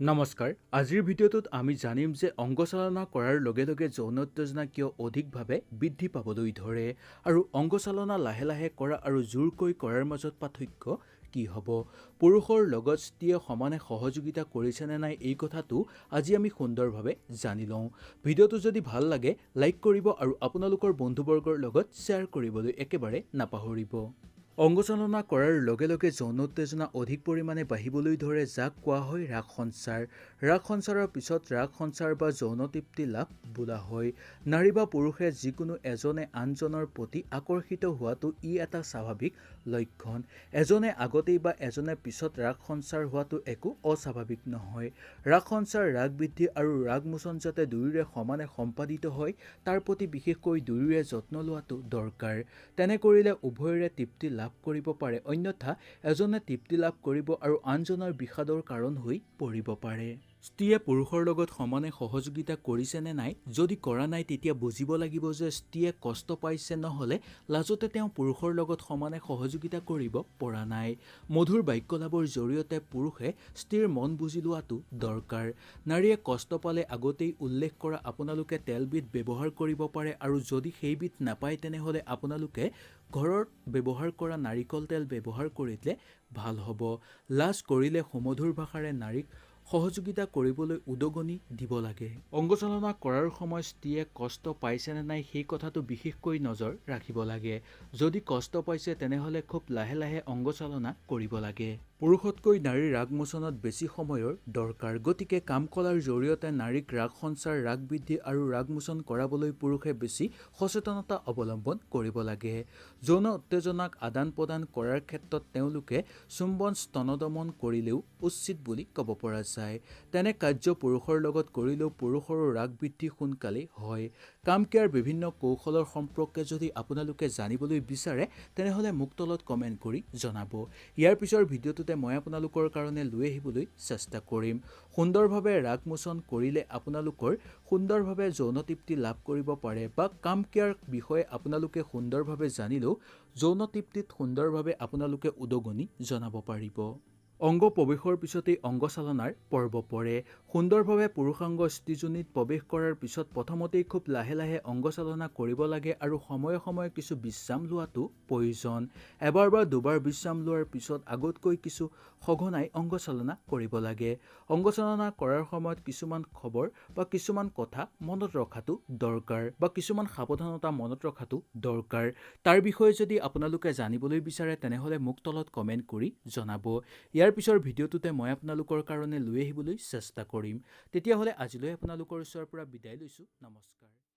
নমস্কাৰ। আজিৰ ভিডিঅ'টোত আমি জানিম যে অংগচালনা কৰাৰ লগে লগে যৌন উত্তেজনা কিয় অধিকভাৱে বৃদ্ধি পাবলৈ ধৰে আৰু অংগচালনা লাহে লাহে কৰা আৰু জোৰকৈ কৰাৰ মাজত পাৰ্থক্য কি হ'ব। পুৰুষৰ লগত স্ত্ৰীয়ে সমানে সহযোগিতা কৰিছেনে নাই এই কথাটো আজি আমি সুন্দৰভাৱে জানি লওঁ। ভিডিঅ'টো যদি ভাল লাগে লাইক কৰিব আৰু আপোনালোকৰ বন্ধুবৰ্গৰ লগত শ্বেয়াৰ কৰিবলৈ একেবাৰে নাপাহৰিব। অংগচালনা কৰাৰ লগে লগে যৌন উত্তেজনা অধিক পৰিমাণে বাঢ়িবলৈ ধৰে, যাক কোৱা হয় ৰাগ সঞ্চাৰ। ৰাগ সঞ্চাৰৰ পিছত ৰাগ সঞ্চাৰ বা যৌন তৃপ্তি লাভ বোলা হয়। নাৰী বা পুৰুষে যিকোনো এজনে আনজনৰ প্ৰতি আকৰ্ষিত হোৱাটো ই এটা স্বাভাৱিক লক্ষণ। এজনে আগতেই বা এজনে পিছত ৰাগ সঞ্চাৰ হোৱাটো একো অস্বাভাৱিক নহয়। ৰাগ সঞ্চাৰ, ৰাগ বৃদ্ধি আৰু ৰাগ মোচন যাতে দুয়োৰে সমানে সম্পাদিত হয় তাৰ প্ৰতি বিশেষকৈ দুয়োৰে যত্ন লোৱাটো দৰকাৰ। তেনে কৰিলে উভয়ৰে তৃপ্তি লাভ কৰিব পাৰে, অন্যথা এজনে তৃপ্তি লাভ কৰিব আৰু আনজনৰ বিষাদৰ কাৰণ হৈ পৰিব পাৰে। স্ত্ৰীয়ে পুৰুষৰ লগত সমানে সহযোগিতা কৰিছে নে নাই? যদি কৰা নাই তেতিয়া বুজিব লাগিব যে স্ত্ৰীয়ে কষ্ট পাইছে, নহ'লে লাজতে তেওঁ পুৰুষৰ লগত সমানে সহযোগিতা কৰিব পৰা নাই। মধুৰ বাক্যলাভৰ জৰিয়তে পুৰুষে স্ত্ৰীৰ মন বুজি লোৱাটো দৰকাৰ। নাৰীয়ে কষ্ট পালে আগতেই উল্লেখ কৰা আপোনালোকে তেলবিধ ব্যৱহাৰ কৰিব পাৰে আৰু যদি সেইবিধ নাপায় তেনেহ'লে আপোনালোকে ঘৰত ব্যৱহাৰ কৰা নাৰিকল তেল ব্যৱহাৰ কৰিলে ভাল হ'ব। লাজ কৰিলে সুমধুৰ ভাষাৰে নাৰীক সহযোগিতা কৰিবলৈ উদগনি দিব লাগে। অংগচালনা কৰাৰ সময়ত স্ত্ৰীয়ে কষ্ট পাইছেনে নাই সেই কথাটো বিশেষকৈ নজৰ ৰাখিব লাগে। যদি কষ্ট পাইছে তেনেহ'লে খুব লাহে লাহে অংগচালনা কৰিব লাগে। পুৰুষতকৈ নাৰীৰ ৰাগ মোচনত বেছি সময়ৰ দৰকাৰ, গতিকে কাম কলাৰ জৰিয়তে নাৰীক ৰাগ সঞ্চাৰ, ৰাগ বৃদ্ধি আৰু ৰাগ মোচন কৰাবলৈ পুৰুষে বেছি সচেতনতা অৱলম্বন কৰিব লাগে। যৌন উত্তেজনাক আদান প্ৰদান কৰাৰ ক্ষেত্ৰত তেওঁলোকে চুম্বন, স্তনদমন কৰিলেও উচিত বুলি ক'ব পৰা যায়। তেনে কাৰ্য পুৰুষৰ লগত কৰিলেও পুৰুষৰো ৰাগ বৃদ্ধি সোনকালেই হয়। কাম ক্ৰিয়াৰ বিভিন্ন কৌশলৰ সম্পৰ্কে যদি আপোনালোকে জানিবলৈ বিচাৰে তেনেহ'লে মোক তলত কমেণ্ট কৰি জনাব। ইয়াৰ পিছৰ ভিডিঅ'টোতে মই আপোনালোকৰ কাৰণে লৈ আহিবলৈ চেষ্টা কৰিম। সুন্দৰভাৱে ৰাগ মোচন কৰিলে আপোনালোকৰ সুন্দৰভাৱে যৌন তৃপ্তি লাভ কৰিব পাৰে, বা কাম ক্ৰিয়াৰ বিষয়ে আপোনালোকে সুন্দৰভাৱে জানিলেও যৌন তৃপ্তিত সুন্দৰভাৱে আপোনালোকে উদগনি জনাব পাৰিব। অংগ প্ৰৱেশৰ পিছতেই অংগচালনাৰ পৰ্ব পৰে। সুন্দৰভাৱে পুৰুষাংগ স্ত্ৰীজনীত প্ৰৱেশ কৰাৰ পিছত প্ৰথমতেই খুব লাহে লাহে অংগচালনা কৰিব লাগে আৰু সময়ে সময়ে কিছু বিশ্ৰাম লোৱাটো প্ৰয়োজন। এবাৰ বা দুবাৰ বিশ্ৰাম লোৱাৰ পিছত আগতকৈ কিছু সঘনাই অংগচালনা কৰিব লাগে। অংগচালনা কৰাৰ সময়ত কিছুমান খবৰ বা কিছুমান কথা মনত ৰখাটো দৰকাৰ, বা কিছুমান সাৱধানতা মনত ৰখাটো দৰকাৰ। তাৰ বিষয়ে যদি আপোনালোকে জানিবলৈ বিচাৰে তেনেহ'লে মোক তলত কমেণ্ট কৰি জনাব। ইয়াৰ পিছৰ ভিডিঅ'টোতে মই আপোনালোকৰ কাৰণে লৈ আহিবলৈ চেষ্টা কৰিম। তেতিয়াহ'লে আজিলৈ আপোনালোকৰ ওচৰৰ পৰা বিদায় লৈছোঁ। নমস্কাৰ।